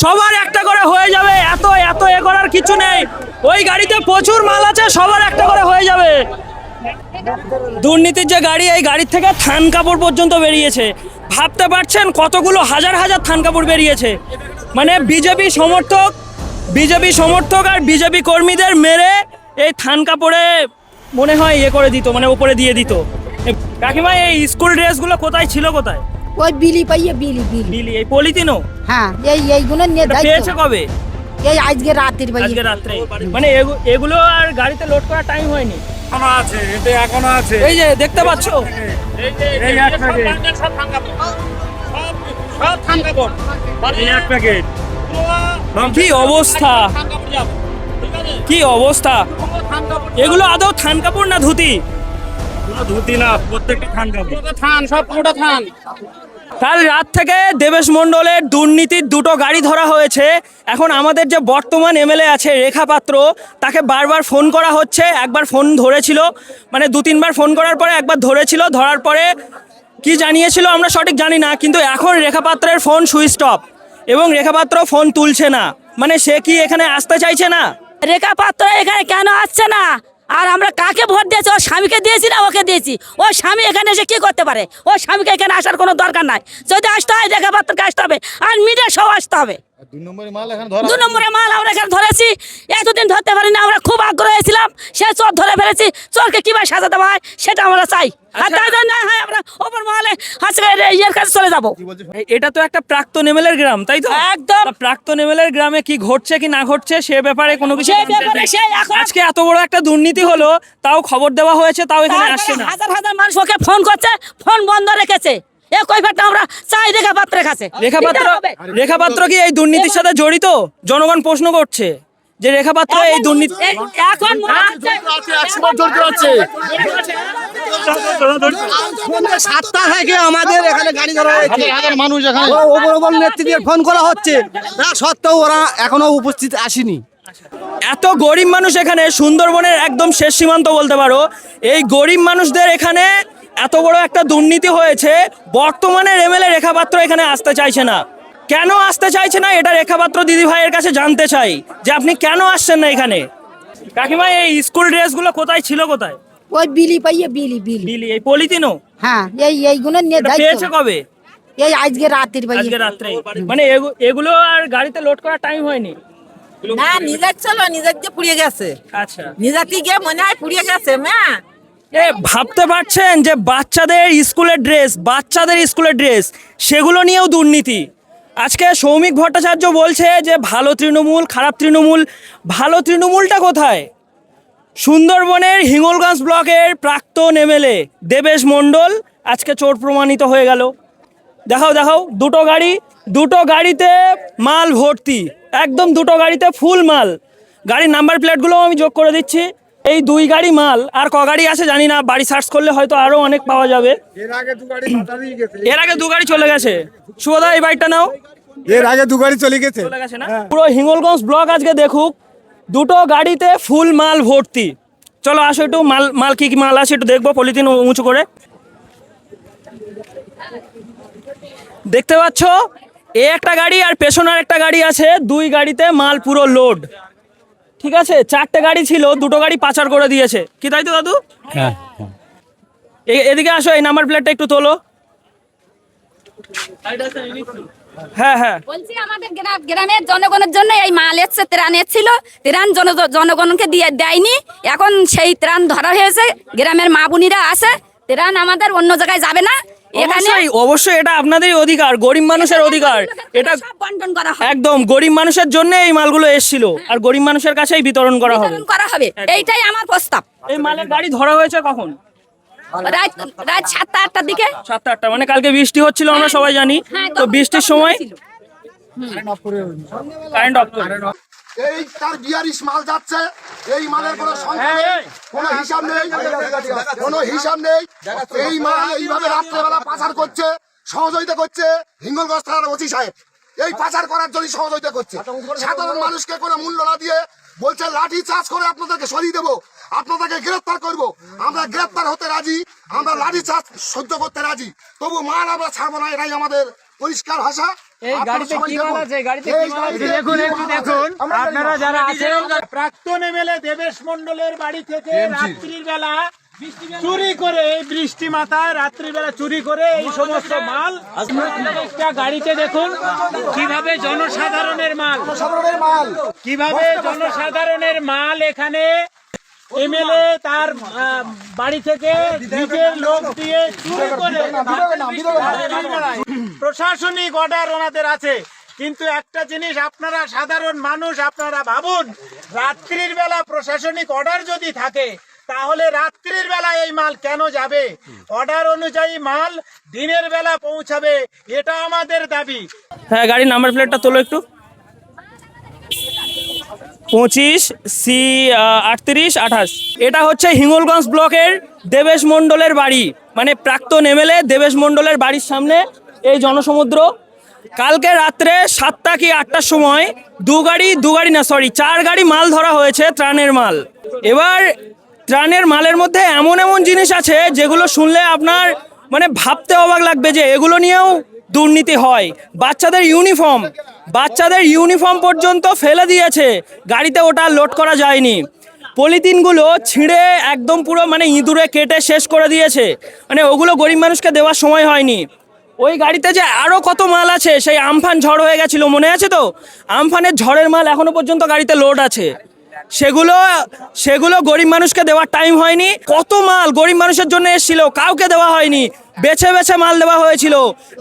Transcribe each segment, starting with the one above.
সবার একটা করে হয়ে যাবে, এত এত এ করার কিছু নেই। ওই গাড়িতে প্রচুর মাল আছে, সবার একটা করে হয়ে যাবে। দুর্নীতির যে গাড়ি, এই গাড়ির থেকে থান কাপড় পর্যন্ত বেরিয়েছে। ভাবতে পারছেন কতগুলো হাজার হাজার থান কাপড় বেরিয়েছে। মানে বিজেপি সমর্থক আর বিজেপি কর্মীদের মেরে এই থান কাপড়ে মনে হয় ইয়ে করে দিত, মানে ওপরে দিয়ে দিত। কাকিমা, এই স্কুল ড্রেসগুলো কোথায় ছিল, কোথায়? ওই বিলি পাইয়ে বিলি বিলি বিলি, এই পলিথিনও? হ্যাঁ, এইগুলো নিয়ে পেয়েছে কবে? এই আজকে রাতের পাইয়ে। আজকে রাত্রে? মানে এগুলো আর গাড়িতে লোড করার টাইম হয়নি? এখনো আছে, এটা এখনো আছে। এই যে দেখতে পাচ্ছ, এই এক প্যাকেট, সব থান কাপড়, এই এক প্যাকেট। কি অবস্থা, কি অবস্থা! এগুলো আদৌ থান কাপড় না ধুতি? কোনো ধুতি না, প্রত্যেকটা থান কাপড়, থান, সব পুরোটা থান। কাল রাত থেকে দেবেশ মণ্ডলের দুর্নীতির দুটো গাড়ি ধরা হয়েছে। এখন আমাদের যে বর্তমান এমএলএ আছে রেখা পাত্র, তাকে বারবার ফোন করা হচ্ছে। একবার ফোন ধরেছিল, মানে 2-3 বার ফোন করার পরে একবার ধরেছিল, ধরার পরে কি জানিয়েছিল আমরা সঠিক জানি না, কিন্তু এখন রেখা পাত্রের ফোন সুইচ অফ এবং রেখা পাত্র ফোন তুলছে না। মানে সে কি এখানে আসতে চাইছে না? রেখা পাত্র এখানে কেন আসছে না? আর আমরা কাকে ভোট দিয়েছি? ওর স্বামীকে দিয়েছি না ওকে দিয়েছি? ওর স্বামী এখানে এসে কি করতে পারে? ওর স্বামীকে এখানে আসার কোনো দরকার নাই। যদি আসতে হয় রেখা পাত্রকে আসতে হবে, আর মিডিয়া সহ আসতে হবে। 2 নম্বরের মাল আমরা এখানে ধরেছি, এতদিন ধরতে পারিনি। আমরা খুব আগ্রহ ছিলাম, সে চোর ধরে ফেলেছি। চোরকে কিভাবে সাজাতে হয় সেটা আমরা চাই। আর তাই জন্য হয় আমরা ওপর মহলে আজকে ইয়ের কাছে চলে যাবো। এটা তো একটা প্রাক্তন এমএলএর গ্রাম, তাই তো? একদম। প্রাক্তন এমএলএর গ্রামে কি ঘটছে কি না ঘটছে সে ব্যাপারে কোনো কিছু সেই ব্যাপারে সে এখন আজকে এত বড় একটা দুর্নীতি হলো, তাও খবর দেওয়া হয়েছে, তাও এখানে আসছে না। হাজার হাজার মানুষ ওকে ফোন করছে, ফোন বন্ধ রেখেছে। এ কৈফিয়তটা আমরা চাই রেখা পাত্রের কাছে। রেখা পাত্র কি এই দুর্নীতির সাথে জড়িত? জনগণ প্রশ্ন করছে যে রেখা পাত্র এই দুর্নীতি এখন মনে হচ্ছে 7টা থেকে আমাদের এখানে গাড়ি ধরা হয়েছে, মানুষ এখানে ওপর নেতৃত্বের ফোন করা হচ্ছে, তা সত্ত্বেও ওরা এখনো উপস্থিত আসেনি। এত গরিব মানুষ এখানে, সুন্দরবনের একদম শেষ সীমান্ত বলতে পারো। এই গরিব মানুষদের এখানে এত বড় একটা দুর্নীতি হয়েছে, বর্তমানের এমএলএ রেখা পাত্র এখানে আসতে চাইছে না। কেন আসতে চাইছে না এটা রেখা পাত্র দিদি ভাইয়ের কাছে জানতে চাই, যে আপনি কেন আসছেন না এখানে। কাকিমা, এই স্কুল ড্রেসগুলো কোথায় ছিল, কোথায়? ওই বিলি পাইয়ে বিলি বিলি। বিলি, এই পলিথিনও? হ্যাঁ, এইগুলো নিয়ে পেয়েছে কবে? এই আজকে রাতের পাইয়ে। আজকে রাত্রে? মানে এগুলো আর গাড়িতে লোড করার টাইম হয়নি? না, নিজের ছিল, নিজের যে পুড়িয়ে গেছে। আচ্ছা, নিজের থেকে মনে হয় পুড়িয়ে গেছে। মা, ভাবতে পারছেন যে বাচ্চাদের স্কুলের ড্রেস সেগুলো নিয়েও দুর্নীতি। আজকে সৌমিক ভট্টাচার্য বলছে যে ভালো তৃণমূল, খারাপ তৃণমূল। ভালো তৃণমূলটা কোথায়? সুন্দরবনের হিঙ্গলগঞ্জ ব্লকের প্রাক্তন এমএলএ দেবেশ মণ্ডল আজকে চোর প্রমাণিত হয়ে গেল। দেখাও দুটো গাড়িতে মাল ভর্তি, একদম দুটো গাড়িতে ফুল মাল। গাড়ির নাম্বার প্লেটগুলোও আমি যোগ করে দিচ্ছি। এই 2 গাড়ি মাল, আর ক গাড়ি আছে জানি না, বাড়ি সার্চ করলে হয়তো আরো অনেক পাওয়া যাবে। এর আগে 2 গাড়ি এর আগে 2 গাড়ি চলে গেছে। শুভদা, এই বাইকটা নাও। এর আগে 2 গাড়ি চলে গেছে না? পুরো হিঙ্গলগঞ্জ ব্লক আজকে দেখুক, দুটো গাড়িতে ফুল মাল ভর্তি। চলো আসো, একটু মাল কি মাল আছে একটু দেখবো। পলিথিন উঁচু করে দেখতে পাচ্ছ, একটা গাড়ি আর পেছনের একটা গাড়ি আছে, 2 গাড়িতে মাল পুরো লোড। ঠিক আছে, 4টে গাড়ি ছিল, 2টো গাড়ি পাচার করে দিয়েছে। কি তাই তো দাদু? হ্যাঁ, এদিকে আসো, এই নাম্বার প্লেটটা একটু তোলো। হ্যাঁ, বলছি আমাদের গ্রামের জনগণের জন্য এই মাল এসছে, ত্রাণ এসেছিল, ত্রাণ জনগণকে দিয়ে দেয়নি। এখন সেই ত্রাণ ধরা হয়েছে, গ্রামের মা বোনিরা আছে, ত্রাণ আমাদের অন্য জায়গায় যাবে না। এখানে অবশ্যই এটা আপনাদেরই অধিকার, গরিব মানুষের অধিকার। এটা সব বন্টন করা হবে, একদম গরিব মানুষের জন্য এই মালগুলো এসেছিল, আর গরিব মানুষের কাছেই বিতরণ করা হবে। এইটাই আমার প্রস্তাব। এই মালের গাড়ি ধরা হয়েছে কখন? রাত 7টা-8টার দিকে। 7টা-8টা, মানে কালকে বৃষ্টি হচ্ছিল, আমরা সবাই জানি। হ্যাঁ, তো বৃষ্টির সময় কারেন্ট অফ করে এই তার বিয়ারিশ মাল যাচ্ছে, এই মালের কোনো সংখ্যা নেই, কোনো হিসাব নেই, কোনো হিসাব নেই। এই মাল এইভাবে রাত্রেবেলা পাচার করছে, সহযোগিতা করছে হিঙ্গলগঞ্জ থানার ওসি সাহেব। এই পাচার করার জন্য সহযোগিতা করছে। সাধারণ মানুষকে কোনো মূল্য না দিয়ে বলছে লাঠি চার্জ করে আপনাদেরকে সরিয়ে দেবো, আপনাদেরকে গ্রেপ্তার করব। আমরা গ্রেপ্তার হতে রাজি, আমরা লাঠি চার্জ সহ্য করতে রাজি, তবু মাল আমরা ছাড়বো না। এটাই আমাদের পরিষ্কার ভাষা। এই আপনারা গাড়িতে সবাই কি দেখুন। মাল আছে? গাড়িতে এই কি মাল আছে? গাড়িতে দেখুন আমরা আপনারা জানি না। যারা আছেন প্রাক্তন এমএলএ দেবেশ মন্ডলের বাড়ি থেকে রাত্রির বেলা চুরি করে, এই বৃষ্টি মাথায় রাত্রির বেলা চুরি করে এই সমস্ত মাল একটা গাড়িতে দেখুন কিভাবে জনসাধারণের মাল, সাধারণের মাল কিভাবে জনসাধারণের মাল এখানে এমএলএ তার বাড়ি থেকে নিজের লোক দিয়ে চুরি করে। প্রশাসনিক অর্ডার ওনাদের আছে, কিন্তু একটা জিনিস আপনারা সাধারণ মানুষ আপনারা ভাবুন, রাত্রির বেলা প্রশাসনিক অর্ডার যদি থাকে তাহলে রাত্রির বেলা এই মাল কেন যাবে? অর্ডার অনুযায়ী মাল দিনের বেলা পৌঁছাবে, এটা আমাদের দাবি। হ্যাঁ, গাড়ির নাম্বার প্লেটটা তোলো একটু। 25C3828। এটা হচ্ছে হিঙ্গলগঞ্জ ব্লকের দেবেশ মণ্ডলের বাড়ি, মানে প্রাক্তন এমএলএ দেবেশ মণ্ডলের বাড়ির সামনে এই জনসমুদ্র। কালকে রাত্রে 7টা কি 8টার সময় 4 গাড়ি মাল ধরা হয়েছে, ত্রাণের মাল। এবার ত্রাণের মালের মধ্যে এমন এমন জিনিস আছে যেগুলো শুনলে আপনার মানে ভাবতে অবাক লাগবে যে এগুলো নিয়েও দুর্নীতি হয়। বাচ্চাদের ইউনিফর্ম পর্যন্ত ফেলে দিয়েছে, গাড়িতে ওটা লোড করা যায়নি। পলিথিনগুলো ছিঁড়ে একদম পুরো মানে ইঁদুরে কেটে শেষ করে দিয়েছে, মানে ওগুলো গরিব মানুষকে দেওয়ার সময় হয়নি। ওই গাড়িতে যে আরও কত মাল আছে, সেই আমফান ঝড় হয়ে গেছিলো মনে আছে তো, আমফানের ঝড়ের মাল এখনো পর্যন্ত গাড়িতে লোড আছে। সেগুলো গরিব মানুষকে দেওয়ার টাইম হয়নি। কত মাল গরিব মানুষের জন্য এসেছিল, কাউকে দেওয়া হয়নি, বেছে বেছে মাল দেওয়া হয়েছিল।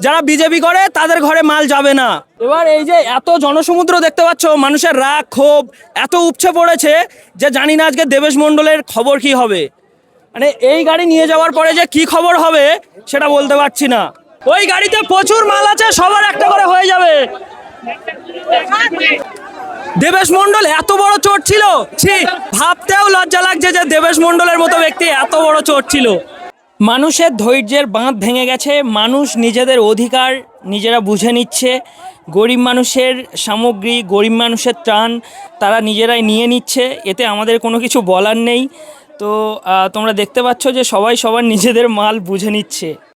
যারা বিজেপি করে তাদের ঘরে মাল যাবে না। এবার এই যে এত জনসমুদ্র দেখতে পাচ্ছ, মানুষের রাগ ক্ষোভ এত উপচে পড়েছে যে জানি না আজকে দেবেশ মণ্ডলের খবর কি হবে। মানে এই গাড়ি নিয়ে যাওয়ার পরে যে কি খবর হবে সেটা বলতে পারছি না। ওই গাড়িতে প্রচুর মাল আছে, সবার একটা করে হয়ে যাবে। দেবেশ মণ্ডল এত বড় চোর ছিল, ছি, ভাবতেও লজ্জা লাগছে যে দেবেশ মণ্ডলের মতো ব্যক্তি এত বড় চোর ছিল। মানুষের ধৈর্যের বাঁধ ভেঙে গেছে, মানুষ নিজেদের অধিকার নিজেরা বুঝে নিচ্ছে। গরিব মানুষের সামগ্রী, গরিব মানুষের ত্রাণ তারা নিজেরাই নিয়ে নিচ্ছে, এতে আমাদের কোনো কিছু বলার নেই। তো তোমরা দেখতে পাচ্ছ যে সবাই সবার নিজেদের মাল বুঝে নিচ্ছে।